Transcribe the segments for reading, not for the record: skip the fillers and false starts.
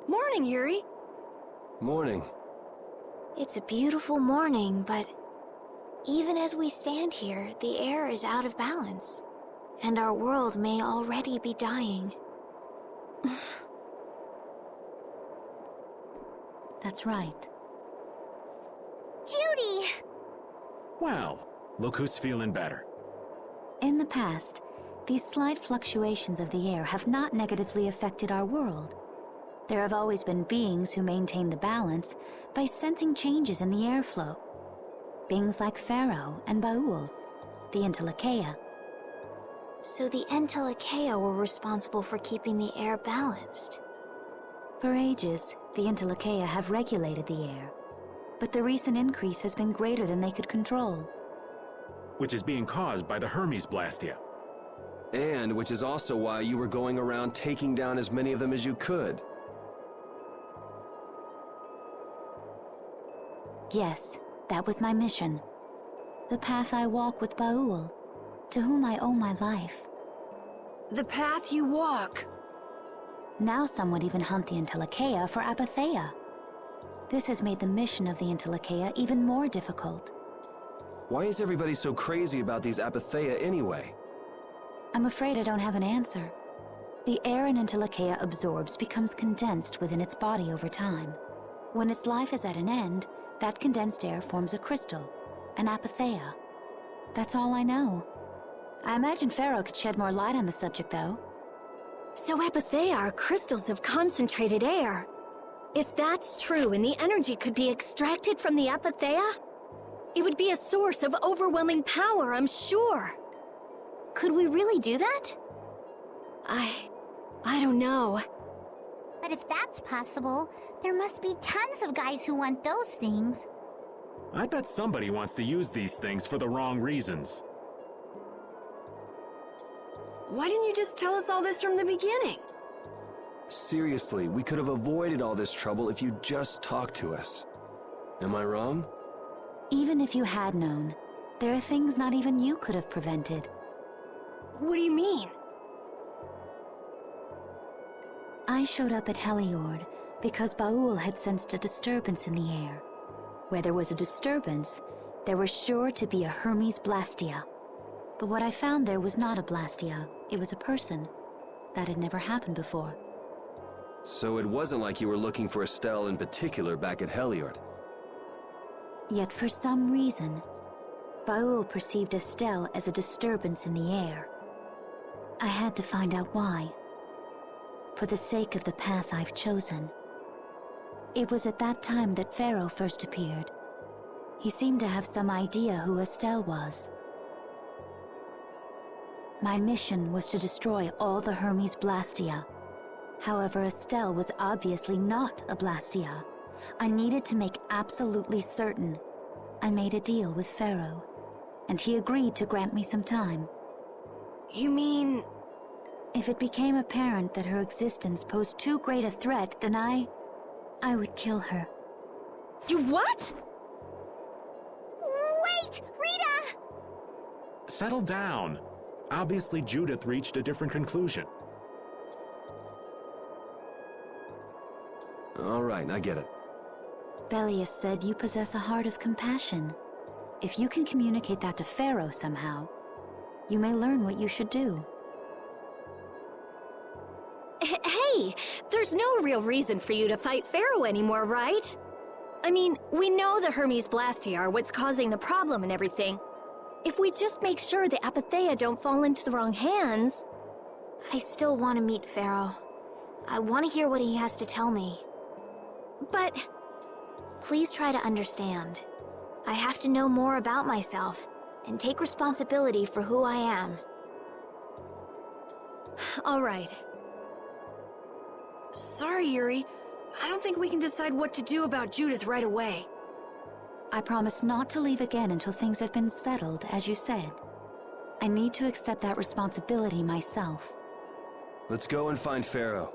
Morning, Yuri. Morning. It's a beautiful morning, but even as we stand here, the air is out of balance, and our world may already be dying. That's right. Judy! Well, look who's feeling better. In the past, these slight fluctuations of the air have not negatively affected our world. There have always been beings who maintain the balance by sensing changes in the airflow. Beings like Pharaoh and Baul, the Entelekea. So the Entelekea were responsible for keeping the air balanced. For ages, the Entelekea have regulated the air, but the recent increase has been greater than they could control. Which is being caused by the Hermes Blastia. And which is also why you were going around taking down as many of them as you could. Yes, that was my mission. The path I walk with Baul, to whom I owe my life. The path you walk. Now some would even hunt the Entelekea for apatheia. This has made the mission of the Entelekea even more difficult. Why is everybody so crazy about these apatheia anyway? I'm afraid I don't have an answer. The air an Entelekea absorbs becomes condensed within its body over time. When its life is at an end, that condensed air forms a crystal, an apatheia. That's all I know. I imagine Pharaoh could shed more light on the subject, though. So apatheia are crystals of concentrated air. If that's true and the energy could be extracted from the apatheia, it would be a source of overwhelming power, I'm sure. Could we really do that? I don't know. But if that's possible, there must be tons of guys who want those things. I bet somebody wants to use these things for the wrong reasons. Why didn't you just tell us all this from the beginning? Seriously, we could have avoided all this trouble if you just talked to us. Am I wrong? Even if you had known, there are things not even you could have prevented. What do you mean? I showed up at Heliord because Baul had sensed a disturbance in the air. Where there was a disturbance, there was sure to be a Hermes Blastia. But what I found there was not a Blastia, it was a person. That had never happened before. So it wasn't like you were looking for Estelle in particular back at Heliord. Yet for some reason, Baul perceived Estelle as a disturbance in the air. I had to find out why. For the sake of the path I've chosen. It was at that time that Pharaoh first appeared. He seemed to have some idea who Estelle was. My mission was to destroy all the Hermes Blastia. However, Estelle was obviously not a Blastia. I needed to make absolutely certain. I made a deal with Pharaoh, and he agreed to grant me some time. You mean... If it became apparent that her existence posed too great a threat, then I would kill her. You what? Wait! Rita! Settle down. Obviously, Judith reached a different conclusion. All right, I get it. Belius said you possess a heart of compassion. If you can communicate that to Pharaoh somehow, you may learn what you should do. Hey, there's no real reason for you to fight Pharaoh anymore, right? I mean, we know the Hermes Blastia are what's causing the problem and everything. If we just make sure the apatheia don't fall into the wrong hands... I still want to meet Pharaoh. I want to hear what he has to tell me. But... Please try to understand. I have to know more about myself and take responsibility for who I am. All right. Sorry, Yuri. I don't think we can decide what to do about Judith right away. I promise not to leave again until things have been settled, as you said. I need to accept that responsibility myself. Let's go and find Pharaoh.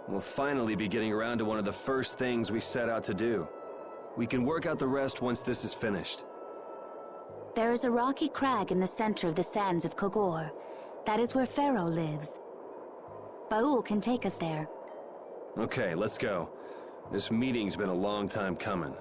We'll finally be getting around to one of the first things we set out to do. We can work out the rest once this is finished. There is a rocky crag in the center of the sands of Kogor. That is where Pharaoh lives. Baul can take us there. Okay, let's go. This meeting's been a long time coming.